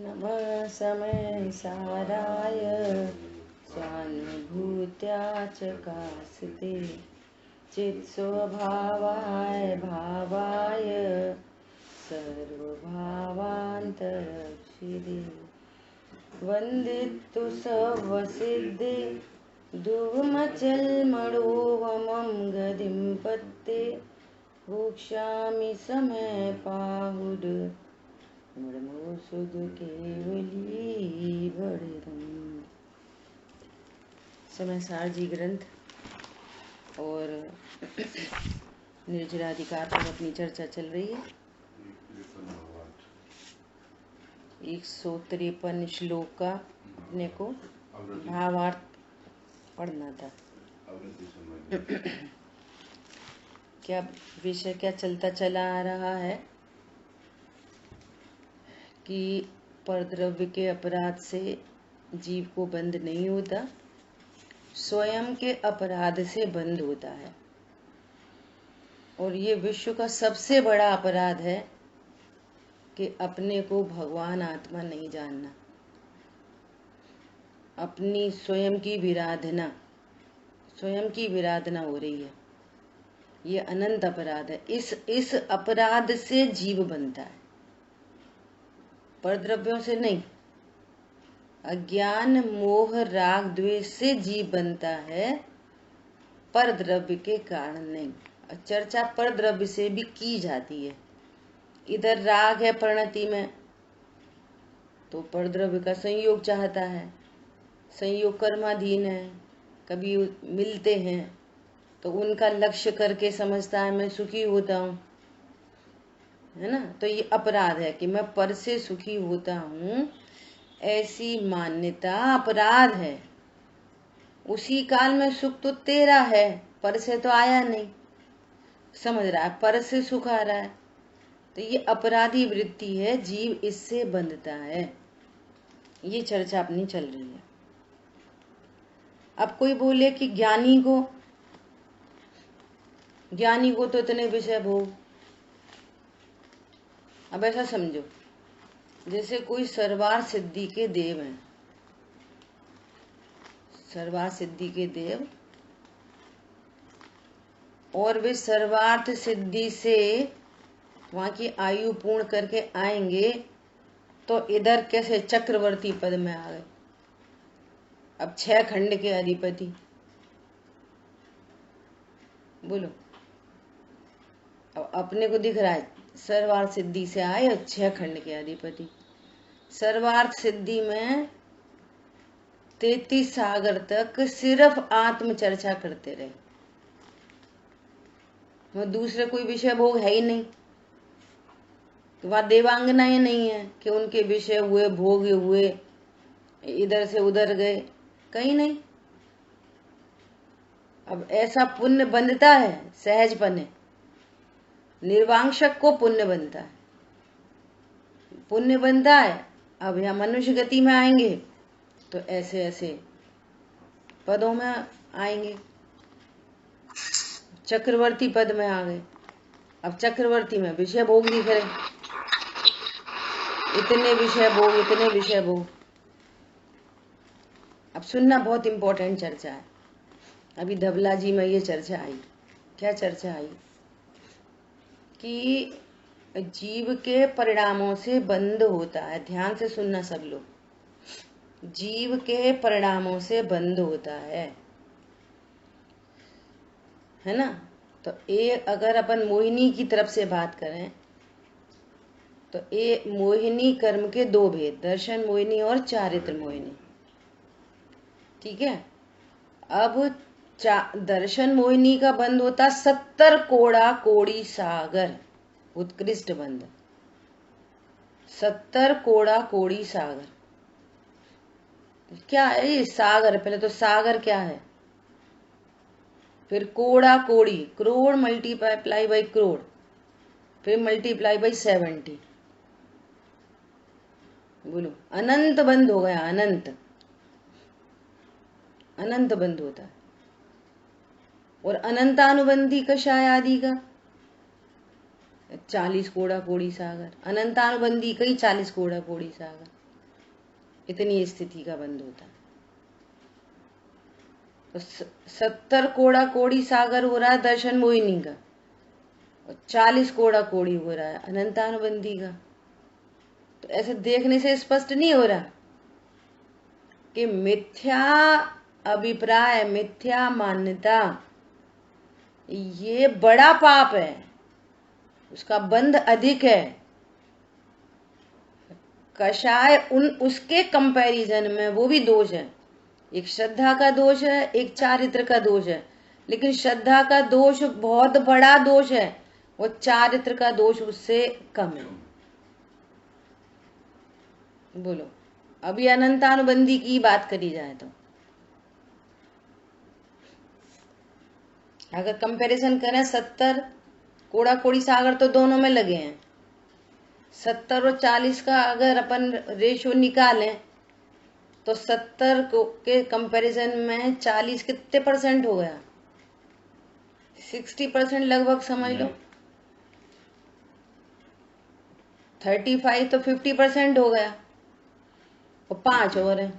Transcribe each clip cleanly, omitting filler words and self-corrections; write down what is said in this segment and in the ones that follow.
नमः समय साराय स्वानुभूत्या च कास्ते चित्स्वभावाय भावाय सर्वभावान्तरक्षिते वन्दितु सर्वसिद्धे दुर्मचल्मणोवमं गतिं पत्ते भोक्ष्यामि समय पाहुड मृमो सुध केवली बड़रम। समय सार जी ग्रंथ और निर्जराधिकार पर अपनी चर्चा चल रही है। 153 श्लोक का अपने को भावार्थ पढ़ना था। क्या विषय क्या चलता चला आ रहा है कि परद्रव्य के अपराध से जीव को बंध नहीं होता, स्वयं के अपराध से बंध होता है। और ये विश्व का सबसे बड़ा अपराध है कि अपने को भगवान आत्मा नहीं जानना, अपनी स्वयं की विराधना हो रही है। ये अनंत अपराध है। इस अपराध से जीव बनता है, परद्रव्यों से नहीं। अज्ञान मोह राग द्वेष से जीव बनता है, परद्रव्य के कारण नहीं। चर्चा परद्रव्य से भी की जाती है। इधर राग है परिणति में, तो परद्रव्य का संयोग चाहता है, संयोग कर्माधीन है। कभी मिलते हैं तो उनका लक्ष्य करके समझता है मैं सुखी होता हूँ, है ना। तो ये अपराध है कि मैं पर से सुखी होता हूँ, ऐसी मान्यता अपराध है। उसी काल में सुख तो तेरा है, पर से तो आया नहीं, समझ रहा है, पर से सुख आ रहा है। तो ये अपराधी वृत्ति है, जीव इससे बंधता है। ये चर्चा अपनी चल रही है। अब कोई बोले कि ज्ञानी को तो इतने विषय भोग। अब ऐसा समझो जैसे कोई सर्वार सिद्धि के देव हैं, सर्वार सिद्धि के देव, और वे सर्वार्थ सिद्धि से वहां की आयु पूर्ण करके आएंगे तो इधर कैसे चक्रवर्ती पद में आ गए। अब 6 खंड के अधिपति, बोलो। अब अपने को दिख रहा है सर्वार्थ सिद्धि से आए और 6 खंड के अधिपति। सर्वार्थ सिद्धि में 33 सागर तक सिर्फ आत्म चर्चा करते रहे, वो दूसरे कोई विषय भोग है ही नहीं। तो वहां देवांगनाएं नहीं है कि उनके विषय हुए, भोग हुए, इधर से उधर गए, कहीं नहीं। अब ऐसा पुण्य बंधता है, सहज पने निर्वांशक को पुण्य बनता है, पुण्य बनता है। अब यहाँ मनुष्य गति में आएंगे तो ऐसे ऐसे पदों में आएंगे, चक्रवर्ती पद में आ गए। अब चक्रवर्ती में विषय भोग दिख रहे, इतने विषय भोग। अब सुनना, बहुत इंपॉर्टेंट चर्चा है। अभी धबला जी में ये चर्चा आई। क्या चर्चा आई कि जीव के परिणामों से बंध होता है। ध्यान से सुनना सब लोग, जीव के परिणामों से बंध होता है ना। तो एक अगर अपन मोहिनी की तरफ से बात करें तो ये मोहिनी कर्म के 2 भेद, दर्शन मोहिनी और चारित्र मोहिनी, ठीक है। अब दर्शन मोहिनी का बंध होता 70 कोड़ा कोड़ी सागर, उत्कृष्ट बंध। 70 कोड़ा कोड़ी सागर क्या है? ये सागर, पहले तो सागर क्या है, फिर कोड़ा कोड़ी, करोड़ मल्टीप्लाई बाई करोड़, फिर मल्टीप्लाई बाई 70। बोलो, अनंत बंद हो गया, अनंत बंद होता है। और अनंतानुबंधी कषाय आदि का 40 कोड़ा कोड़ी सागर, अनंतानुबंधी कई 40 कोड़ा कोड़ी सागर। इतनी स्थिति का बंध होता है। तो 70 कोड़ा कोड़ी सागर हो रहा है दर्शन मोहिनी का, और 40 कोड़ा कोड़ी हो रहा है अनंतानुबंधी का। तो ऐसे देखने से स्पष्ट नहीं हो रहा कि मिथ्या अभिप्राय, मिथ्या मान्यता ये बड़ा पाप है, उसका बंध अधिक है। कषाय उसके कंपैरिजन में वो भी दोष है, एक श्रद्धा का दोष है, एक चारित्र का दोष है, लेकिन श्रद्धा का दोष बहुत बड़ा दोष है और चारित्र का दोष उससे कम है। बोलो, अभी अनंतानुबंधी की बात करी जाए तो अगर कंपैरिजन करें, 70 कोड़ा कोड़ी सागर तो दोनों में लगे हैं, 70 और 40 का अगर अपन रेशियो निकालें तो 70 के कंपैरिजन में 40 कितने परसेंट हो गया? 60% लगभग समझ लो। 35 तो 50% हो गया, और 5 और है,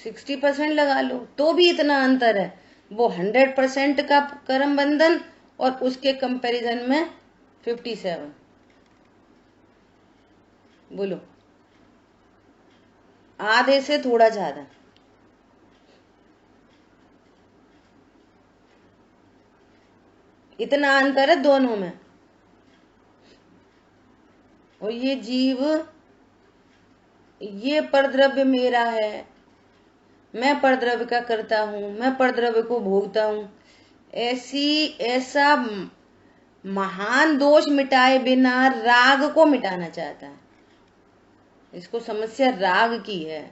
60% लगा लो, तो भी इतना अंतर है। वो 100% का कर्म बंधन और उसके कंपैरिजन में 57। बोलो, आधे से थोड़ा ज्यादा। इतना अंतर है दोनों में। और ये जीव, ये परद्रव्य मेरा है, मैं परद्रव्य का करता हूं, मैं परद्रव्य को भोगता हूं, ऐसा महान दोष मिटाए बिना राग को मिटाना चाहता है। इसको समस्या राग की है,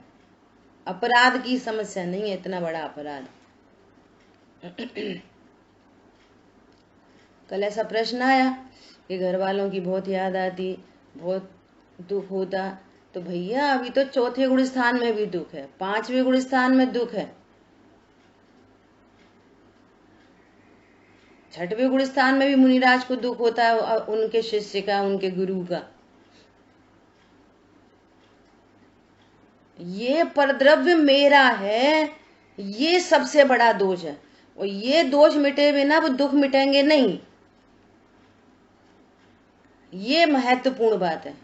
अपराध की समस्या नहीं है। इतना बड़ा अपराध। कल ऐसा प्रश्न आया कि घर वालों की बहुत याद आती, बहुत दुख होता। तो भैया अभी तो 4थे गुण स्थान में भी दुख है, 5वें गुण स्थान में दुख है, 6वें गुण स्थान में भी मुनिराज को दुख होता है, उनके शिष्य का, उनके गुरु का। ये परद्रव्य मेरा है, ये सबसे बड़ा दोष है, और ये दोष मिटे बिना वो दुख मिटेंगे नहीं। ये महत्वपूर्ण बात है।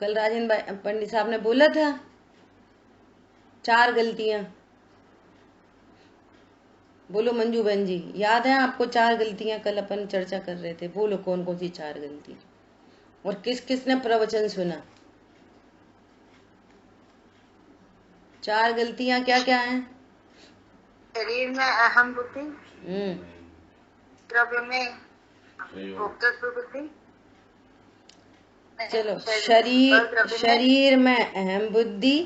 कल राजेंद्र पंडित साहब ने बोला था 4 गलतियां। बोलो मंजू बहन जी, याद है आपको 4 गलतियां? कल अपन चर्चा कर रहे थे। बोलो कौन कौन सी 4 गलती, और किस किस ने प्रवचन सुना? 4 गलतियां क्या क्या हैं? शरीर में अहम बुद्धि, द्रव्य में भोक्तृत्व बुद्धि। चलो, शरीर में अहम बुद्धि,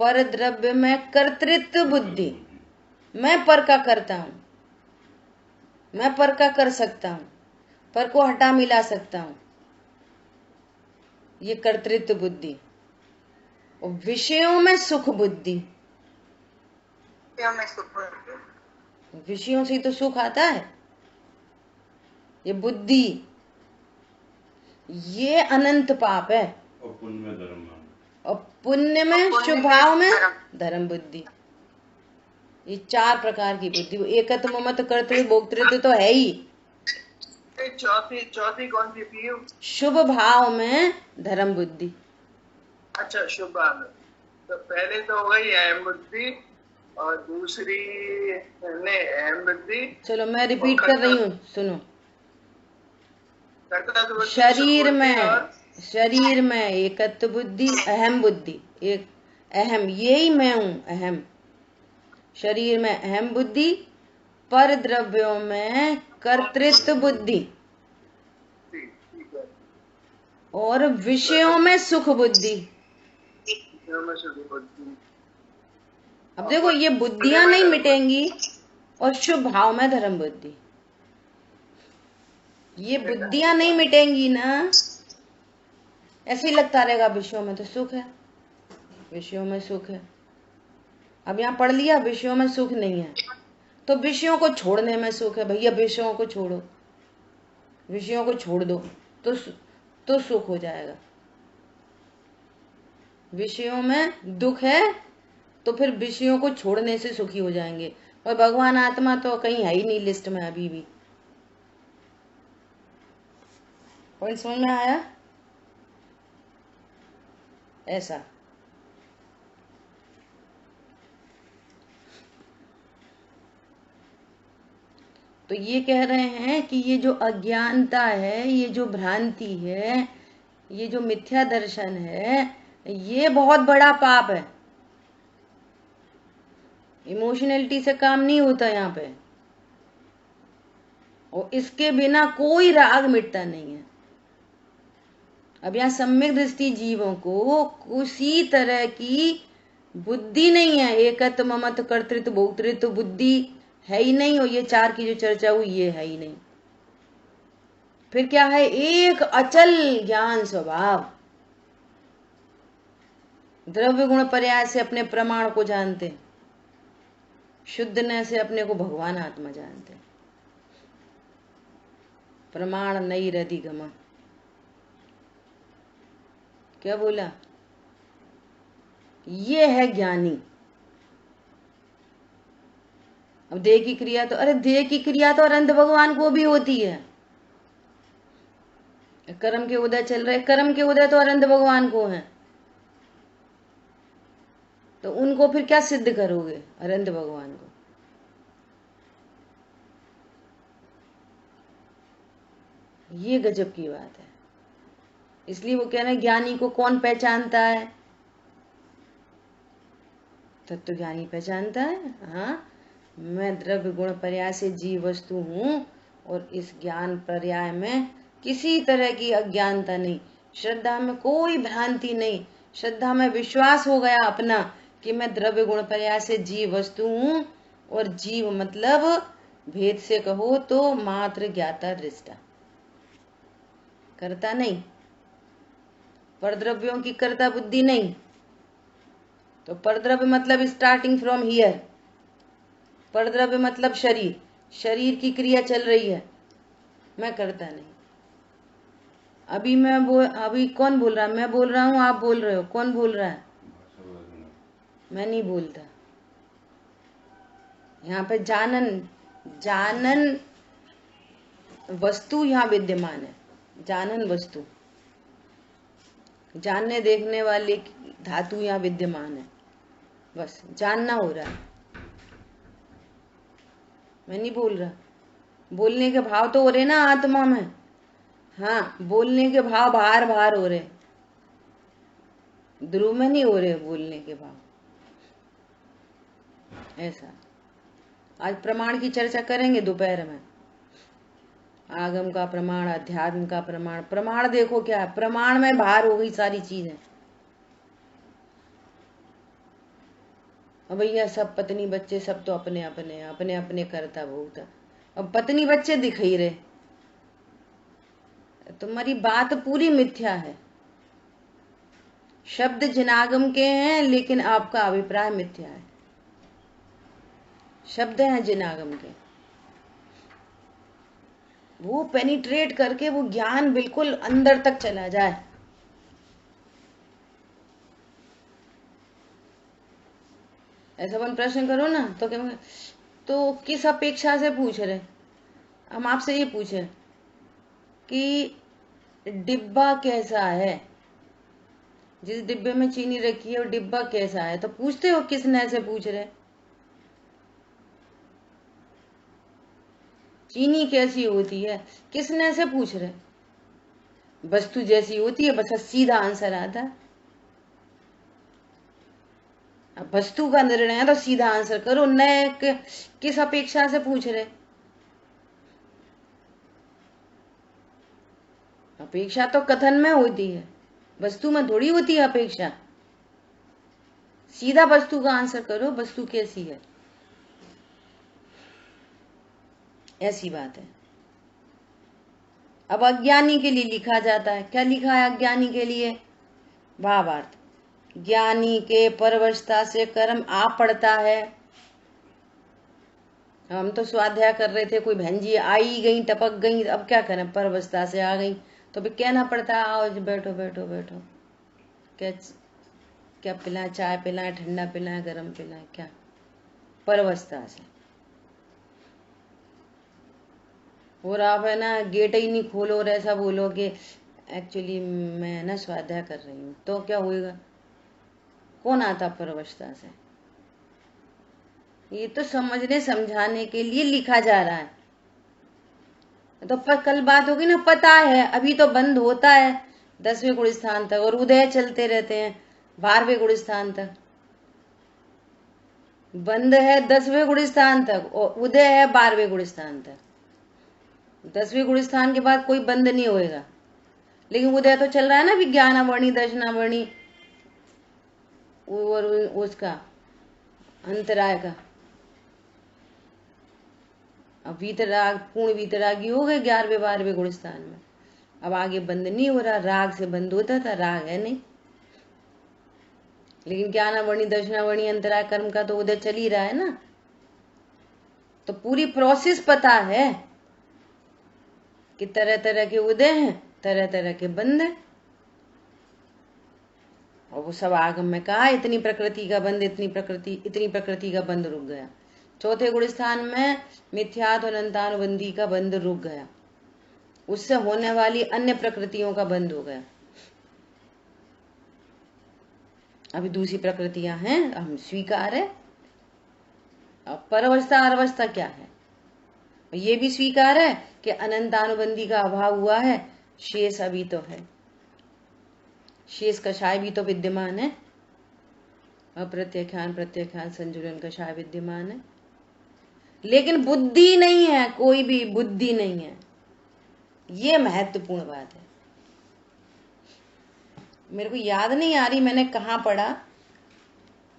पर द्रव्य में कर्तृत्व बुद्धि। मैं पर का करता हूं, मैं पर का कर सकता हूं, पर को हटा मिला सकता हूं, ये कर्तृत्व बुद्धि। और विषयों में सुख बुद्धि। विषयों से तो सुख आता है, ये बुद्धि, ये अनंत पाप है। और पुण्य में शुभ भाव में धर्म बुद्धि। ये 4 प्रकार की बुद्धि। एकत्व मत कर्तृत्व भोक्तृत्व तो है ही। चौथी कौन सी थी? शुभ भाव में धर्म बुद्धि। अच्छा, शुभ भाव में। तो पहले तो हो गई अहम बुद्धि, और दूसरी ने अहम बुद्धि। चलो मैं रिपीट कर रही हूँ, सुनो। शरीर में एकत्व बुद्धि, अहम बुद्धि, एक अहम, यही मैं हूं, अहम। शरीर में अहम बुद्धि, पर द्रव्यों में कर्तृत्व बुद्धि, और विषयों में सुख बुद्धि। अब देखो, ये बुद्धियां नहीं मिटेंगी, और शुभ भाव में धर्म बुद्धि, ये बुद्धियां नहीं मिटेंगी ना। ऐसे ही लगता रहेगा विषयों में तो सुख है, विषयों में सुख है। अब यहाँ पढ़ लिया विषयों में सुख नहीं है, तो विषयों को छोड़ने में सुख है। भैया विषयों को छोड़ो, विषयों को छोड़ दो, तो तो सुख हो जाएगा। विषयों में दुख है तो फिर विषयों को छोड़ने से सुखी हो जाएंगे। और भगवान आत्मा तो कहीं है ही नहीं लिस्ट में अभी भी। पॉइंट समझ में आया? ऐसा तो ये कह रहे हैं कि ये जो अज्ञानता है, ये जो भ्रांति है, ये जो मिथ्या दर्शन है, ये बहुत बड़ा पाप है। इमोशनलिटी से काम नहीं होता यहाँ पे, और इसके बिना कोई राग मिटता नहीं है। अब यहाँ सम्यक दृष्टि जीवों को किसी तरह की बुद्धि नहीं है, एकत्व ममत्व कर्तृत्व भोक्तृत्व बुद्धि है ही नहीं, और ये चार की जो चर्चा हुई ये है ही नहीं। फिर क्या है? एक अचल ज्ञान स्वभाव। द्रव्य गुण पर्याय से अपने प्रमाण को जानते, शुद्धने से अपने को भगवान आत्मा जानते। प्रमाण नहीं रधि गमा। क्या बोला? ये है ज्ञानी। अब देह की क्रिया तो, अरे देह की क्रिया तो अनंत भगवान को भी होती है। कर्म के उदय चल रहे, कर्म के उदय तो अनंत भगवान को है, तो उनको फिर क्या सिद्ध करोगे? अनंत भगवान को। ये गजब की बात है। इसलिए वो कह रहे हैं ज्ञानी को कौन पहचानता है? तत्व ज्ञानी पहचानता है। हाँ, मैं द्रव्य गुण पर्याय से जीव वस्तु हूं, और इस ज्ञान पर्याय में किसी तरह की अज्ञानता नहीं, श्रद्धा में कोई भ्रांति नहीं। श्रद्धा में विश्वास हो गया अपना कि मैं द्रव्य गुण पर्याय से जीव वस्तु हूं, और जीव मतलब भेद से कहो तो मात्र ज्ञाता दृष्टा, करता नहीं, परद्रव्यों की कर्ता बुद्धि नहीं। तो परद्रव्य मतलब स्टार्टिंग फ्रॉम हियर, परद्रव्य मतलब शरीर, शरीर की क्रिया चल रही है, मैं करता नहीं। अभी कौन बोल रहा है? मैं बोल रहा हूँ, आप बोल रहे हो, कौन बोल रहा है? मैं नहीं बोलता। यहाँ पे जानन वस्तु यहाँ विद्यमान है, जानन वस्तु, जानने देखने वाले धातु यहाँ विद्यमान है, बस जानना हो रहा है। मैं नहीं बोल रहा। बोलने के भाव तो हो रहे ना आत्मा में। हाँ, बोलने के भाव बाहर बाहर हो रहे, ध्रुव में नहीं हो रहे बोलने के भाव। ऐसा आज प्रमाण की चर्चा करेंगे दोपहर में। आगम का प्रमाण, अध्यात्म का प्रमाण। प्रमाण देखो क्या है, प्रमाण में बाहर हो गई सारी चीजें। अब भैया सब पत्नी बच्चे सब तो अपने अपने करता बहुत है। अब पत्नी बच्चे दिख ही रहे, तुम्हारी बात पूरी मिथ्या है। शब्द जिनागम के हैं लेकिन आपका अभिप्राय मिथ्या है। शब्द हैं जिनागम के, वो पेनिट्रेट करके वो ज्ञान बिल्कुल अंदर तक चला जाए। ऐसा अपन प्रश्न करो ना तो क्या, तो किस अपेक्षा से पूछ रहे? हम आपसे ये पूछे कि डिब्बा कैसा है, जिस डिब्बे में चीनी रखी है वो डिब्बा कैसा है, तो पूछते हो किस नए से पूछ रहे? चीनी कैसी होती है किस नए से पूछ रहे? वस्तु जैसी होती है, बस सीधा आंसर आता है। अब वस्तु का निर्णय है तो सीधा आंसर करो, नए किस अपेक्षा से पूछ रहे? अपेक्षा तो कथन में होती है, वस्तु में थोड़ी होती है अपेक्षा। सीधा वस्तु का आंसर करो, वस्तु कैसी है, ऐसी बात है। अब अज्ञानी के लिए लिखा जाता है, क्या लिखा है अज्ञानी के लिए? भावार्थ, ज्ञानी के परवशता से कर्म आ पड़ता है। हम तो स्वाध्याय कर रहे थे, कोई बहन जी आई गई टपक गई, अब क्या करें, परवशता से आ गई तो भी कहना पड़ता है आओ जी बैठो बैठो बैठो, क्या क्या पिलाएं, चाय पिलाएं, ठंडा पिलाएं, गरम पिलाएं, क्या परवस्था से। और आप है ना गेट ही नहीं खोलो और ऐसा बोलो कि एक्चुअली मैं ना स्वाध्याय कर रही हूँ, तो क्या होएगा? कौन आता परवस्था से? ये तो समझने समझाने के लिए लिखा जा रहा है। तो कल बात होगी ना, पता है अभी तो बंद होता है 10वें गुण स्थान तक और उदय चलते रहते हैं 12वें गुण स्थान तक। बंद है 10वें गुण स्थान तक और उदय है 12वें गुण स्थान तक। 10वें गुण स्थान के बाद कोई बंद नहीं होएगा, लेकिन उदय तो चल रहा है ना, विज्ञानावरणी, दर्शनावरणी और उसका अंतराय का। अब वीतराग, पूर्ण वीतरागी हो गए 11वें 12वें गुण स्थान में। अब आगे बंद नहीं हो रहा, राग से बंद होता था, राग है नहीं। लेकिन ज्ञानावरणी, दर्शनावरणी, अंतराय कर्म का तो उदय चल ही रहा है ना। तो पूरी प्रोसेस पता है कि तरह तरह के उदय हैं, तरह तरह के बंद हैं। और वो सब आगम में कहा इतनी प्रकृति का बंद, इतनी प्रकृति का बंद रुक गया। चौथे गुण स्थान में मिथ्यात्व और अनंतानुबंधी का बंद रुक गया, उससे होने वाली अन्य प्रकृतियों का बंद हो गया। अभी दूसरी प्रकृतियां हैं, हम स्वीकार है। अब परवस्था अवस्था क्या है, ये भी स्वीकार है कि अनंतानुबंधी का अभाव हुआ है, शेष अभी तो है, शेष कषाय भी तो विद्यमान है, अप्रत्याख्यान प्रत्याख्यान संजुलन कषाय विद्यमान है, लेकिन बुद्धि नहीं है, कोई भी बुद्धि नहीं है। ये महत्वपूर्ण बात है। मेरे को याद नहीं आ रही मैंने कहाँ पढ़ा,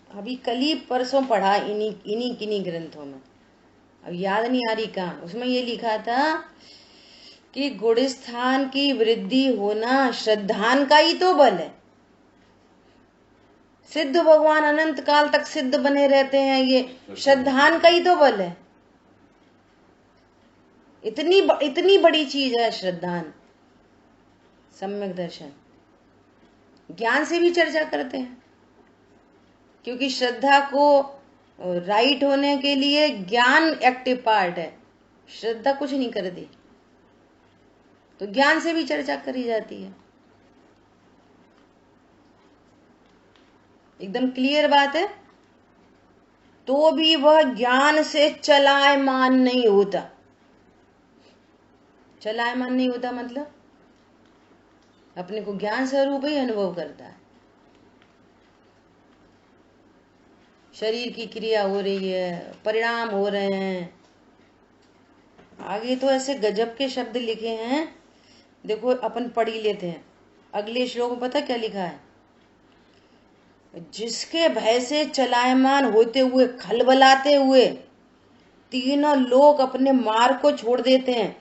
अभी कल ही परसों पढ़ा इन्हीं किन्हीं ग्रंथों में, अब याद नहीं आ रही कहाँ। उसमें ये लिखा था कि गुण स्थान की वृद्धि होना श्रद्धान का ही तो बल है। सिद्ध भगवान अनंत काल तक सिद्ध बने रहते हैं, ये श्रद्धान का ही तो बल है। इतनी बड़ी चीज है श्रद्धान। सम्यक दर्शन ज्ञान से भी चर्चा करते हैं, क्योंकि श्रद्धा को राइट होने के लिए ज्ञान एक्टिव पार्ट है, श्रद्धा कुछ नहीं कर दी तो ज्ञान से भी चर्चा करी जाती है। एकदम क्लियर बात है। तो भी वह ज्ञान से चलायमान नहीं होता। चलायमान नहीं होता मतलब अपने को ज्ञान स्वरूप ही अनुभव करता है। शरीर की क्रिया हो रही है, परिणाम हो रहे हैं। आगे तो ऐसे गजब के शब्द लिखे हैं, देखो अपन पढ़ ही लेते हैं। अगले श्लोक में पता क्या लिखा है, जिसके भय से चलायमान होते हुए खलबलाते हुए तीनों लोग अपने मार्ग को छोड़ देते हैं,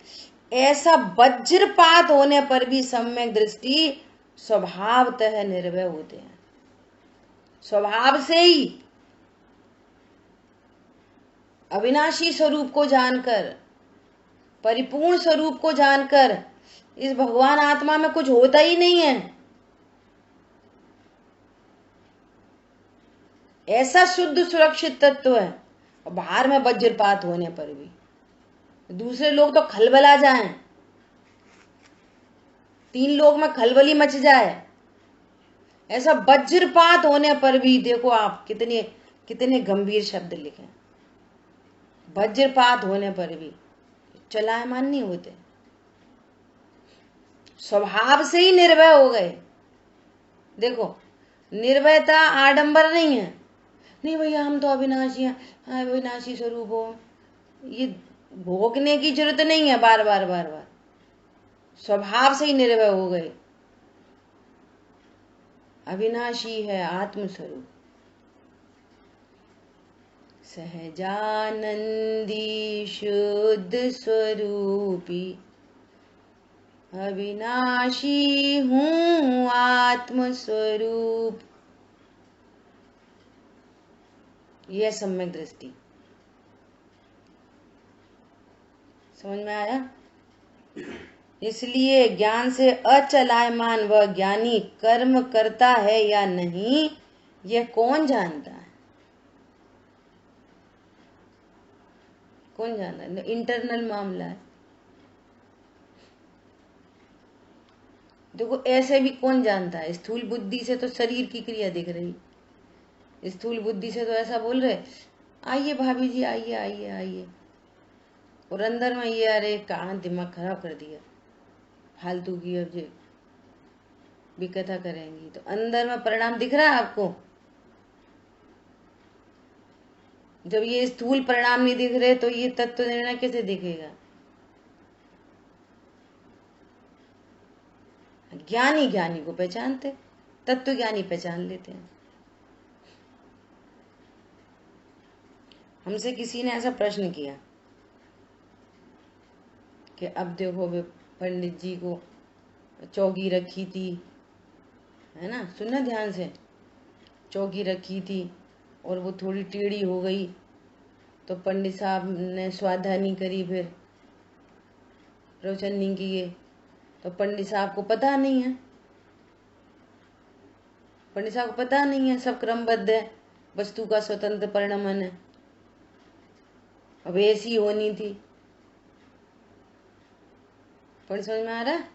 ऐसा वज्रपात होने पर भी सम्यक दृष्टि स्वभावतः निर्भय होते हैं। स्वभाव से ही अविनाशी स्वरूप को जानकर, परिपूर्ण स्वरूप को जानकर, इस भगवान आत्मा में कुछ होता ही नहीं है, ऐसा शुद्ध सुरक्षित तत्व है। और बाहर में वज्रपात होने पर भी दूसरे लोग तो खलबला जाएं, 3 लोग में खलबली मच जाए, ऐसा वज्रपात होने पर भी देखो आप कितने कितने गंभीर शब्द लिखे। वज्रपात होने पर भी चलायमान नहीं होते, स्वभाव से ही निर्भय हो गए। देखो निर्भयता आडंबर नहीं है, नहीं भैया हम तो अविनाशी हैं, अविनाशी स्वरूप हो, ये भोगने की जरूरत नहीं है बार बार बार बार, स्वभाव से ही निर्भय हो गए। अविनाशी है आत्मस्वरूप, सहजानंदी शुद्ध स्वरूपी, अविनाशी हूँ आत्मस्वरूप। यह सम्यक दृष्टि। समझ में आया? इसलिए ज्ञान से अचलायमान वह ज्ञानी कर्म करता है या नहीं, यह कौन जानता है? कौन जानता है? इंटरनल मामला है। देखो ऐसे भी कौन जानता है? स्थूल बुद्धि से तो शरीर की क्रिया दिख रही, स्थूल बुद्धि से तो ऐसा बोल रहे, आइए भाभी जी, आइए आइए आइए, और अंदर में ये अरे कहाँ दिमाग खराब कर दिया, फालतू की अब ये भी कथा करेंगी। तो अंदर में परिणाम दिख रहा है आपको? जब ये स्थूल परिणाम नहीं दिख रहे तो ये तत्व निर्णय कैसे दिखेगा? ज्ञानी ज्ञानी को पहचानते, तत्व ज्ञानी पहचान लेते हैं। हमसे किसी ने ऐसा प्रश्न किया कि अब देखो वे पंडित जी को चौकी रखी थी, है ना, सुनना ध्यान से, चौकी रखी थी और वो थोड़ी टेढ़ी हो गई तो पंडित साहब ने स्वाध्याय नहीं करी, फिर प्रवचन नहीं किए, तो पंडित साहब को पता नहीं है, पंडित साहब को पता नहीं है, सब क्रमबद्ध है, वस्तु का स्वतंत्र परिणमन है, अब ऐसी होनी थी। पंडित समझ में आ रहा है?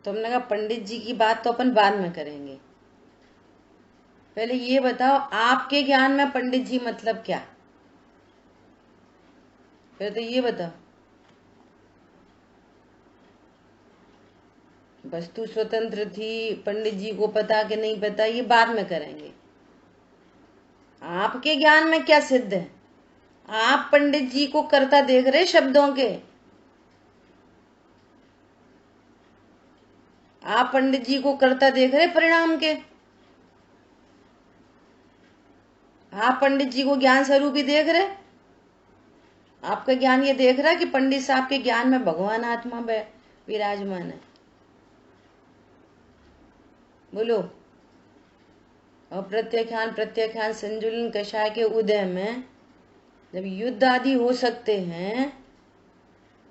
तो हमने कहा पंडित जी की बात तो अपन बाद में करेंगे, पहले ये बताओ आपके ज्ञान में पंडित जी मतलब क्या? पहले तो ये बताओ। वस्तु स्वतंत्र थी, पंडित जी को पता कि नहीं पता ये बाद में करेंगे। आपके ज्ञान में क्या सिद्ध है? आप पंडित जी को करता देख रहे शब्दों के, आप पंडित जी को करता देख रहे परिणाम के, आप पंडित जी को ज्ञान स्वरूप ही देख रहे। आपका ज्ञान ये देख रहा है कि पंडित साहब के ज्ञान में भगवान आत्मा विराजमान है। बोलो, अप्रत्याख्यान प्रत्याख्यान संजुलन कषाय के उदय में जब युद्ध आदि हो सकते हैं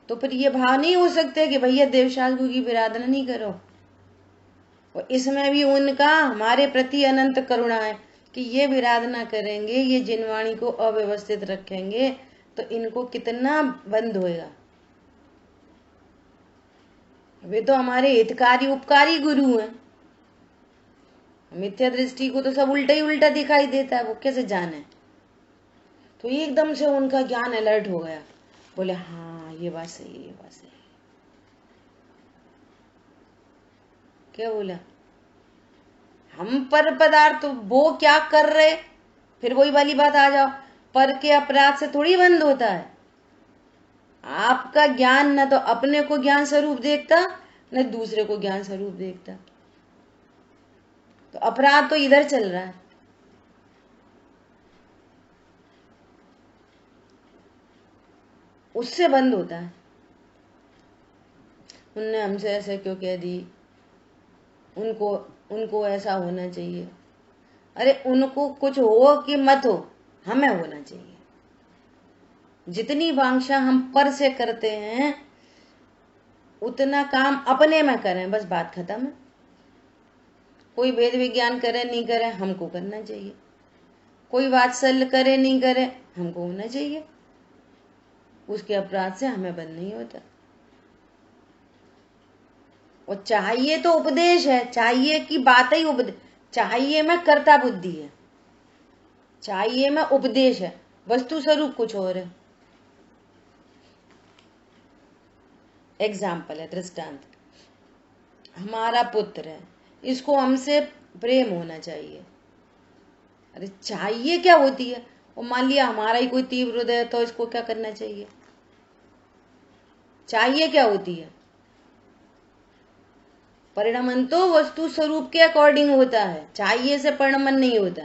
तो फिर ये भाव नहीं हो सकते कि भैया देवशास्त्र की विराधना नहीं करो। और इसमें भी उनका हमारे प्रति अनंत करुणा है कि ये विराधना करेंगे, ये जिनवाणी को अव्यवस्थित रखेंगे तो इनको कितना बंद होएगा। वे तो हमारे हितकारी उपकारी गुरु हैं। मिथ्या दृष्टि को तो सब उल्टा ही उल्टा दिखाई देता है, वो कैसे जाने? तो एकदम से उनका ज्ञान अलर्ट हो गया, बोले हाँ ये बात सही है, ये बात सही है। क्या बोला? हम पर पदार्थ वो क्या कर रहे, फिर वही वाली बात आ जाओ, पर के अपराध से थोड़ी बंद होता है। आपका ज्ञान न तो अपने को ज्ञान स्वरूप देखता न दूसरे को ज्ञान स्वरूप देखता, तो अपराध तो इधर चल रहा है। उससे बंद होता है। उनने हमसे ऐसे क्यों कह दी, उनको ऐसा होना चाहिए। अरे उनको कुछ हो कि मत हो, हमें होना चाहिए। जितनी वांछा हम पर से करते हैं उतना काम अपने में करें, बस बात खत्म है। कोई वेद विज्ञान करे नहीं करे हमको करना चाहिए, कोई वात्सल्य करे नहीं करे हमको होना चाहिए, उसके अपराध से हमें बंद नहीं होता। और चाहिए तो उपदेश है, चाहिए की बात ही उपदेश, चाहिए में कर्ता बुद्धि है, चाहिए में उपदेश है, वस्तु स्वरूप कुछ और है। एग्जाम्पल है, दृष्टांत, हमारा पुत्र है, इसको हमसे प्रेम होना चाहिए। अरे चाहिए क्या होती है? और मान लिया हमारा ही कोई तीव्र हृदय है तो इसको क्या करना चाहिए? चाहिए क्या होती है? परिणमन तो वस्तु स्वरूप के अकॉर्डिंग होता है, चाहिए से परिणमन नहीं होता।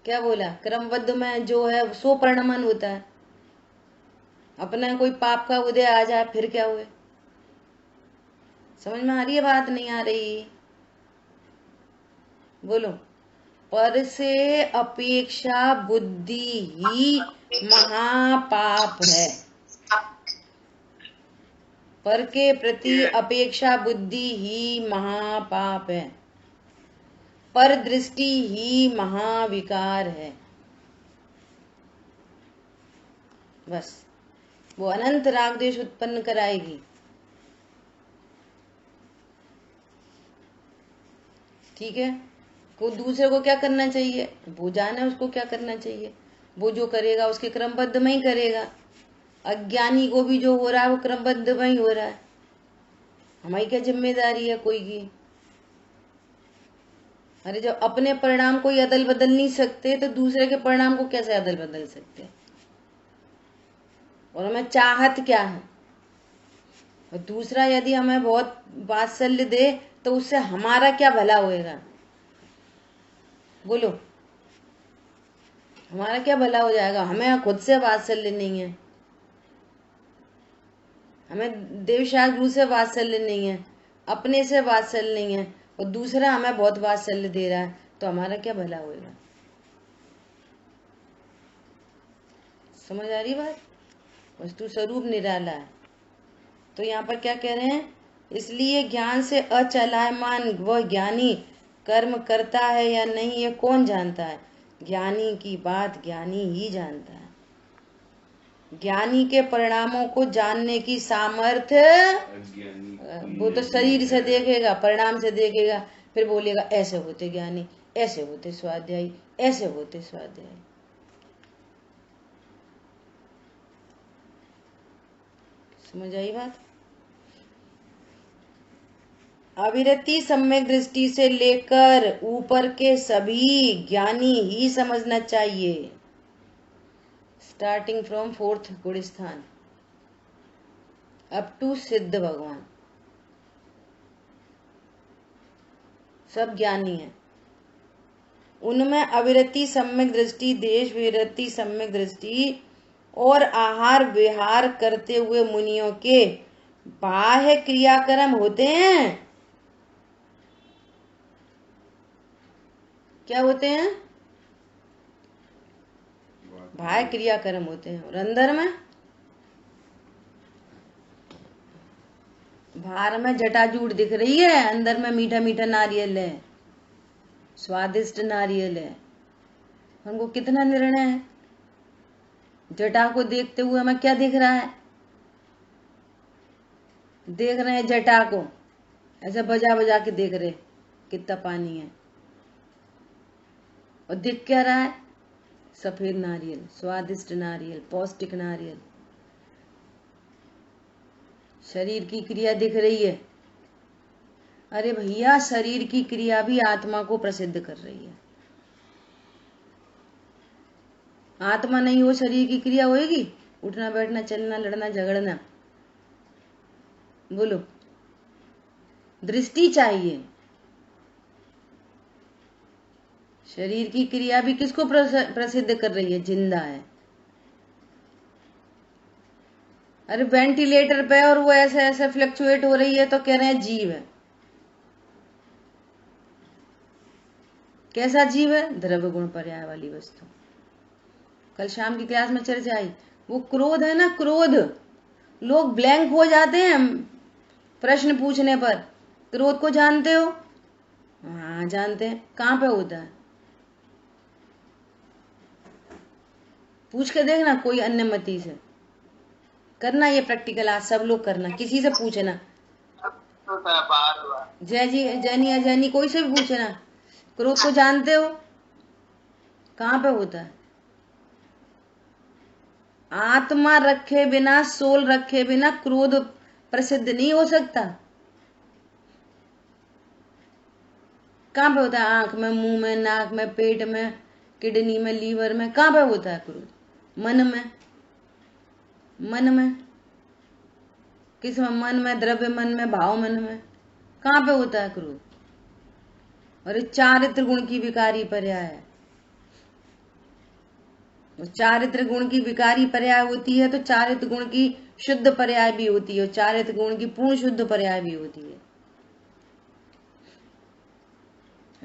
क्या बोला? क्रमबद्ध में जो है सो परिणमन होता है। अपना कोई पाप का उदय आ जाए फिर क्या हुए? समझ में आ रही है बात? नहीं आ रही? बोलो। पर से अपेक्षा बुद्धि ही महापाप है। पर के प्रति अपेक्षा बुद्धि ही महापाप है, पर दृष्टि ही महाविकार है। बस वो अनंत राग द्वेष उत्पन्न कराएगी। ठीक है, को दूसरे को क्या करना चाहिए, वो जाने उसको क्या करना चाहिए। वो जो करेगा उसके क्रमबद्ध में ही करेगा। अज्ञानी को भी जो हो रहा है वो क्रमबद्ध में ही हो रहा है। हमारी क्या जिम्मेदारी है कोई की। अरे जब अपने परिणाम को अदल बदल नहीं सकते तो दूसरे के परिणाम को कैसे अदल बदल सकते। और हमें चाहत क्या है। और दूसरा यदि हमें बहुत वात्सल्य दे तो उससे हमारा क्या भला होएगा, बोलो। हमारा क्या भला हो जाएगा। हमें खुद से वात्सल्य नहीं है, हमें देवशास्त्र से वात्सल्य नहीं है, अपने से वात्सल्य नहीं है, और दूसरा हमें बहुत वात्सल्य दे रहा है, तो हमारा क्या भला होएगा। समझ आ रही बात। वस्तु स्वरूप निराला है। तो यहाँ पर क्या कह रहे हैं, इसलिए ज्ञान से अचलायमान वह ज्ञानी कर्म करता है या नहीं ये कौन जानता है। ज्ञानी की बात ज्ञानी ही जानता है। ज्ञानी के परिणामों को जानने की सामर्थ्य वो तो शरीर से देखेगा, परिणाम से देखेगा, फिर बोलेगा ऐसे होते ज्ञानी, ऐसे होते स्वाध्यायी, ऐसे होते स्वाध्यायी। समझ आई बात। अविरति सम्यक दृष्टि से लेकर ऊपर के सभी ज्ञानी ही समझना चाहिए। स्टार्टिंग फ्रॉम 4th गुण स्थान अप टू सिद्ध भगवान, सब ज्ञानी है। उनमें अविरति सम्यक दृष्टि, देश विरति सम्यक दृष्टि और आहार विहार करते हुए मुनियों के बाह्य क्रियाक्रम होते हैं। क्या होते हैं, बाह्य क्रियाक्रम होते हैं। और अंदर में, बाहर में जटाजूट दिख रही है, अंदर में मीठा मीठा नारियल है, स्वादिष्ट नारियल है। हमको कितना निर्णय है। जटा को देखते हुए हमें क्या दिख रहा है, देख रहे हैं जटा को, ऐसे बजा बजा के देख रहे कितना पानी है। और दिख क्या रहा है, सफेद नारियल, स्वादिष्ट नारियल, पौष्टिक नारियल। शरीर की क्रिया दिख रही है। अरे भैया, शरीर की क्रिया भी आत्मा को प्रसिद्ध कर रही है। आत्मा नहीं हो शरीर की क्रिया होएगी। उठना बैठना चलना लड़ना झगड़ना, बोलो। दृष्टि चाहिए। शरीर की क्रिया भी किसको प्रसिद्ध कर रही है, जिंदा है। अरे वेंटिलेटर पे और वो ऐसे ऐसे फ्लक्चुएट हो रही है तो कह रहे हैं जीव है। कैसा जीव है, द्रव्य गुण पर्याय वाली वस्तु। कल शाम की क्लास में चर्चा आई, वो क्रोध है ना, क्रोध। लोग ब्लैंक हो जाते हैं प्रश्न पूछने पर। क्रोध को जानते हो? हाँ जानते हैं। कहाँ पे होता है, पूछ के देखना कोई अन्य मति से। करना ये प्रैक्टिकल, आज सब लोग करना, किसी से पूछना। जय जी, जैनी अजैनी, कोई से भी पूछना, क्रोध को जानते हो, कहाँ पे होता है। आत्मा रखे बिना, सोल रखे बिना क्रोध प्रसिद्ध नहीं हो सकता। कहाँ पे होता है, आंख में, मुंह में, नाक में, पेट में, किडनी में, लीवर में, कहाँ पे होता है क्रोध। मन में, मन में किस में, मन में, द्रव्य मन में, भाव मन में, कहाँ पे होता है क्रोध। और चारित्र गुण की विकारी पर्याय है। चारित्र गुण की विकारी पर्याय होती है तो चारित्र गुण की शुद्ध पर्याय भी होती है, और चारित्र गुण की पूर्ण शुद्ध पर्याय भी होती है।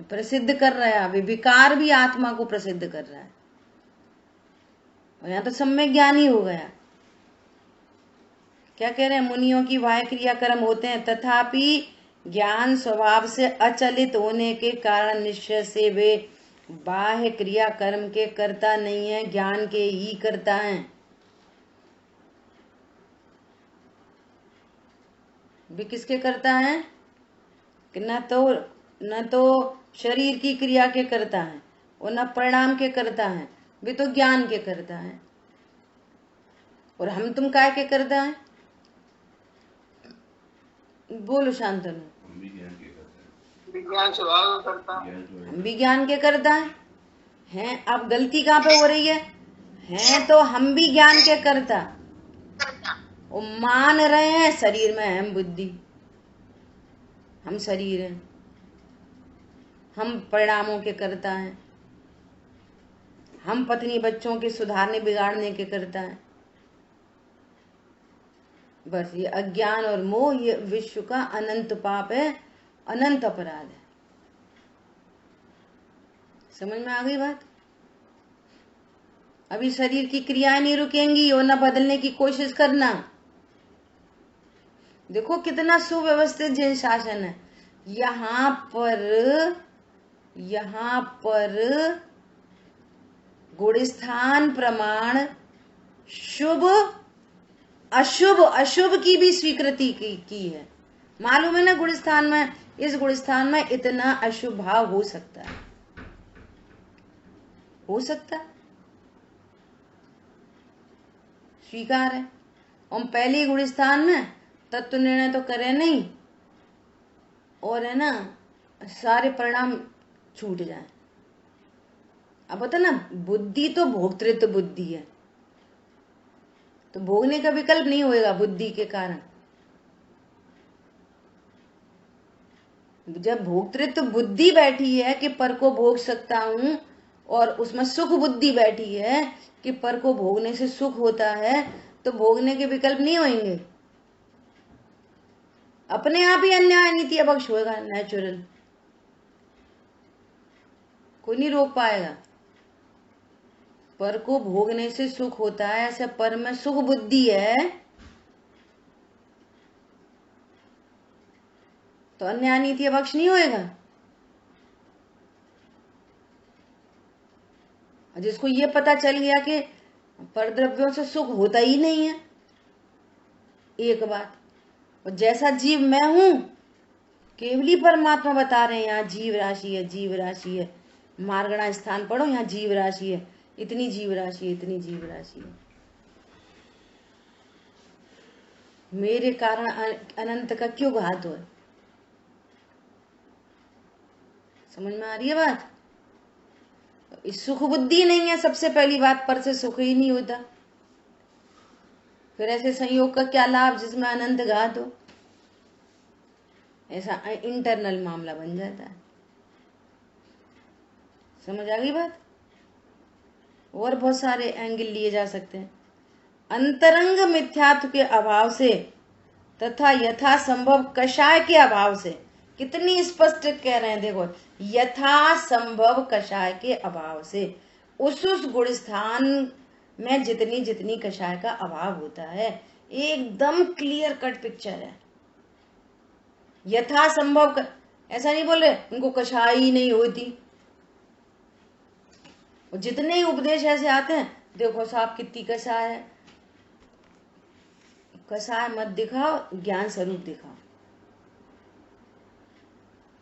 प्रसिद्ध कर रहा है, विकार भी आत्मा को प्रसिद्ध कर रहा है। और यहाँ तो सम्यक ज्ञानी हो गया। क्या कह रहे हैं, मुनियों की बाह्य क्रिया कर्म होते हैं, तथापि ज्ञान स्वभाव से अचलित होने के कारण निश्चय से वे बाह्य क्रिया कर्म के कर्ता नहीं है, ज्ञान के ही करता है। वे किसके करता है कि न तो शरीर की क्रिया के करता है और न परिणाम के करता है, वे तो ज्ञान के करता है। और हम तुम काय के करता है? बोलो शांतनु। विज्ञान स्वभाव करता हम भी ज्ञान के करता है। अब गलती कहाँ पे हो रही है तो हम भी ज्ञान के करता और मान रहे हैं शरीर में हम बुद्धि, हम शरीर हैं, हम परिणामों के करता हैं, हम पत्नी बच्चों के सुधारने बिगाड़ने के करता है। बस ये अज्ञान और मोह ये विश्व का अनंत पाप है, अनंत अपराध है। समझ में आ गई बात? अभी शरीर की क्रियाएं नहीं रुकेंगी और न बदलने की कोशिश करना। देखो कितना सुव्यवस्थित जैन शासन है। यहाँ पर गुणस्थान प्रमाण शुभ अशुभ की भी स्वीकृति की है। मालूम है ना, गुणस्थान में, इस गुणस्थान में इतना अशुभ भाव हो सकता है, स्वीकार है। हम पहले गुणस्थान में तत्व निर्णय तो करे नहीं और है ना सारे परिणाम छूट जाए। अब बता ना, बुद्धि तो भोक्तृत्व बुद्धि है, तो भोगने का विकल्प नहीं होएगा बुद्धि के कारण। जब भोक्तृत्व बुद्धि बैठी है कि पर को भोग सकता हूं और उसमें सुख बुद्धि बैठी है कि पर को भोगने से सुख होता है, तो भोगने के विकल्प नहीं होंगे। अपने आप ही अन्याय नीति अवक्ष होगा, नेचुरल, कोई नहीं रोक पाएगा। पर को भोगने से सुख होता है, ऐसे पर में सुख बुद्धि है तो अन्याय नीति अवक्ष नहीं होएगा। जिसको ये पता चल गया कि परद्रव्यों से सुख होता ही नहीं है, एक बात। और जैसा जीव मैं हूं, केवली परमात्मा बता रहे हैं यहाँ जीव राशि है, जीव राशि है। मार्गणा स्थान पढ़ो, यहाँ जीव राशि है, इतनी जीव राशि है, इतनी जीव राशि है। मेरे कारण अनंत का क्यों घात हो? समझ में आ रही है बात? इस सुख बुद्धि नहीं है, सबसे पहली बात, पर से सुख ही नहीं होता। फिर ऐसे संयोग का क्या लाभ जिसमें अनंत घात हो? ऐसा इंटरनल मामला बन जाता है। समझ आ गई बात? और बहुत सारे एंगल लिए जा सकते हैं। अंतरंग मिथ्यात्व के अभाव से तथा यथा संभव कषाय के अभाव से, कितनी स्पष्ट कह रहे हैं देखो, यथा संभव कषाय के अभाव से, उस गुण स्थान में जितनी जितनी कषाय का अभाव होता है, एकदम क्लियर कट पिक्चर है। यथा संभव ऐसा नहीं बोल रहे उनको कषाय ही नहीं होती। और जितने ही उपदेश ऐसे आते हैं, देखो साहब कितनी कषाय है, कषाय मत दिखाओ, ज्ञान स्वरूप दिखाओ।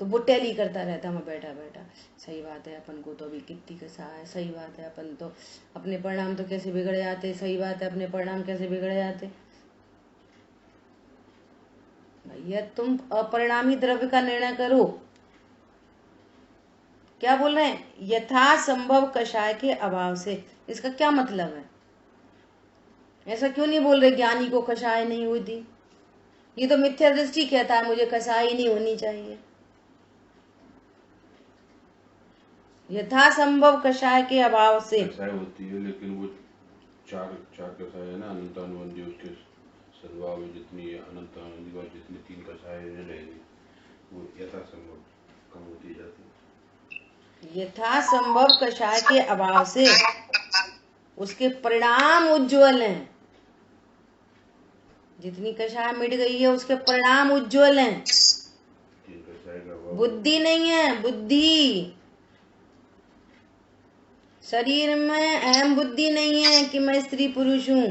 तो वो टैली करता रहता मैं बैठा बैठा, सही बात है, अपन को तो अभी कितनी कषाय है, सही बात है, अपन तो अपने परिणाम तो कैसे बिगड़ जाते, सही बात है, अपने परिणाम कैसे बिगड़ जाते। भैया तुम अपरिणामी द्रव्य का निर्णय करो। क्या बोल रहे हैं? यथा संभव कषाय के अभाव से, इसका क्या मतलब है? ऐसा क्यों नहीं बोल रहे ज्ञानी को कषाय नहीं होती? ये तो मिथ्या दृष्टि कहता है मुझे कषाय ही नहीं होनी चाहिए। यथासंभव कषाय के अभाव से कषाय होती है, लेकिन वो चार कषाय है ना, अनंतानुबंधी, उसके सद्भाव में जितनी अनंतानुबंधी और जितनी तीन कषाय रहेगी वो यथासंभव कम होती जाती है। यथासंभव कषाय के अभाव से उसके परिणाम उज्ज्वल हैं। जितनी कषाय मिट गई है उसके परिणाम उज्जवल हैं। 3 कषाय का अभाव। बुद्धि नहीं है, बुद्धि शरीर में अहम बुद्धि नहीं है कि मैं स्त्री पुरुष हूँ।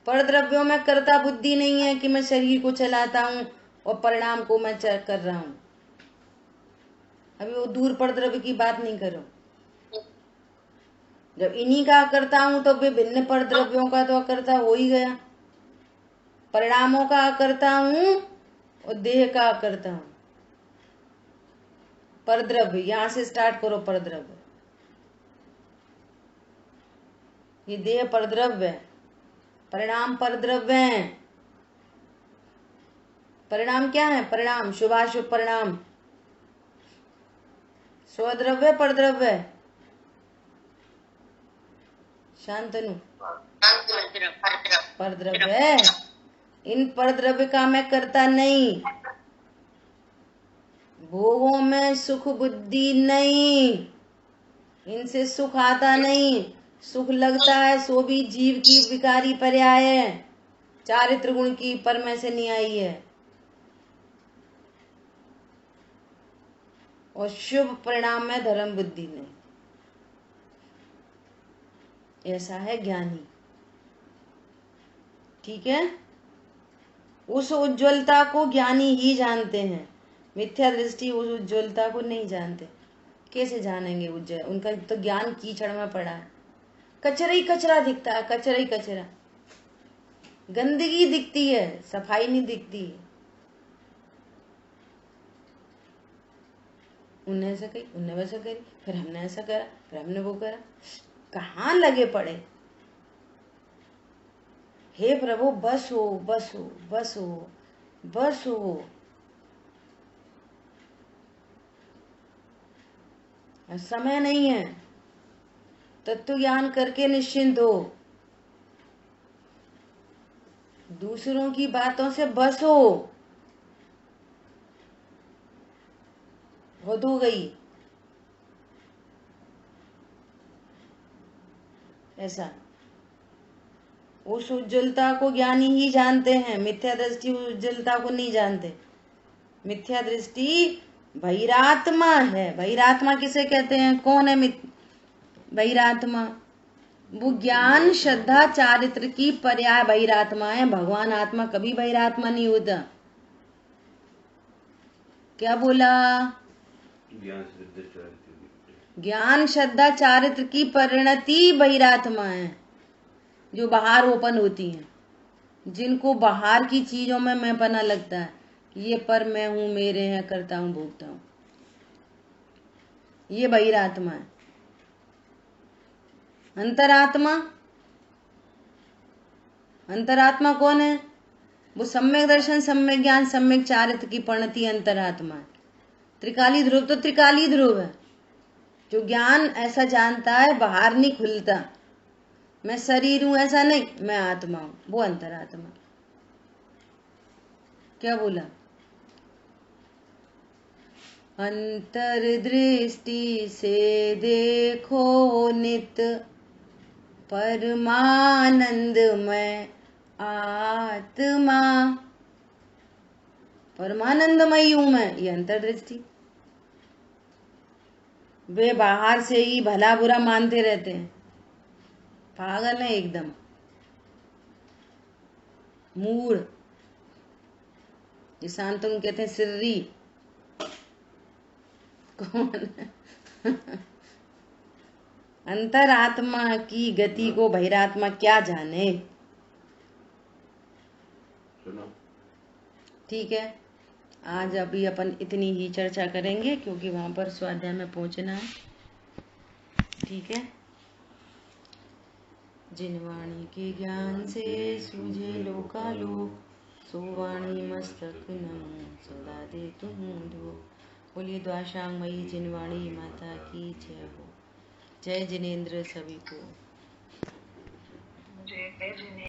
पर द्रव्यों में कर्ता बुद्धि नहीं है कि मैं शरीर को चलाता हूँ और परिणाम को मैं कर रहा हूँ। अभी वो दूर पर द्रव्य की बात नहीं करो। जब इन्हीं का करता हूं तो विभिन्न पर द्रव्यों का तो अकर्ता हो ही गया। परिणामों का अकर्ता हूं और देह का अकर्ता हूं। पर द्रव्य यहां से स्टार्ट करो। पर द्रव्य, ये देह पर द्रव्य है, परिणाम पर द्रव्य है। परिणाम क्या है? परिणाम शुभाशुभ परिणाम। स्वद्रव्य पर द्रव्य, शांतनु पर द्रव्य। इन पर द्रव्य का मैं करता नहीं। भोगों में सुख बुद्धि नहीं, इनसे सुख आता नहीं। सुख लगता है सो भी जीव की विकारी पर्याय है, चारित्र गुण की पर में से नहीं आई है। और शुभ परिणाम में धर्म बुद्धि नहीं। ऐसा है ज्ञानी। ठीक है, उस उज्ज्वलता को ज्ञानी ही जानते हैं। मिथ्या दृष्टि उस उज्ज्वलता को नहीं जानते। कैसे जानेंगे उज्जवल? उनका तो ज्ञान कीचड़ में पड़ा है। कचरा ही कचरा दिखता है, कचरा ही कचरा, गंदगी दिखती है, सफाई नहीं दिखती है। उन्हें ऐसा कही, उन्हें वैसा करी, फिर हमने ऐसा करा, फिर हमने वो करा। कहाँ लगे पड़े? हे प्रभु बस हो, बस हो, बस हो, बस हो। समय नहीं है। तत्व ज्ञान करके निश्चिंत हो। दूसरों की बातों से बस हो। हद हो गई ऐसा। उस उज्ज्वलता को ज्ञानी ही जानते हैं, मिथ्या दृष्टि उज्ज्वलता को नहीं जानते। मिथ्या दृष्टि बहिरात्मा है। बहिरात्मा किसे कहते हैं? कौन है बहिरात्मा? वो ज्ञान श्रद्धा चारित्र की पर्याय बहिरात्मा है। भगवान आत्मा कभी बहिरात्मा नहीं होता। क्या बोला? ज्ञान श्रद्धा चारित्र की परिणति बहिरात्मा है, जो बाहर ओपन होती हैं, जिनको बाहर की चीजों में मैं पना लगता है, ये पर मैं हूं, मेरे हैं, करता हूं, भोगता हूं। ये बहिरात्मा है। अंतरात्मा, अंतरात्मा कौन है? वो सम्यक दर्शन, सम्यक ज्ञान, सम्यक चारित्र की परिणति अंतरात्मा है। त्रिकाली ध्रुव तो त्रिकाली ध्रुव है। जो ज्ञान ऐसा जानता है, बाहर नहीं खुलता, मैं शरीर हूं ऐसा नहीं, मैं आत्मा हूं, वो अंतरात्मा। क्या बोला? अंतर्दृष्टि से देखो नित परमानंद में आत्मा। परमानंदमयी हूं मैं, ये अंतर्दृष्टि। वे बाहर से ही भला बुरा मानते रहते हैं, पागल है एकदम, मूड। ये शांतनु कहते हैं सिर्री। कौन? अंतरात्मा की गति को बहिरात्मा क्या जाने। ठीक है, आज अभी अपन इतनी ही चर्चा करेंगे, क्योंकि वहां पर स्वाध्याय में पहुंचना है। ठीक है। जिन वाणी के ज्ञान से सूझे लोकालोक, सो वाणी मस्तक नमो सदा दे तुम दो। बोलिए द्वाशांगमयी जिनवाणी माता की जय हो। जय जिनेन्द्र सभी को। जय जिनेन्द्र।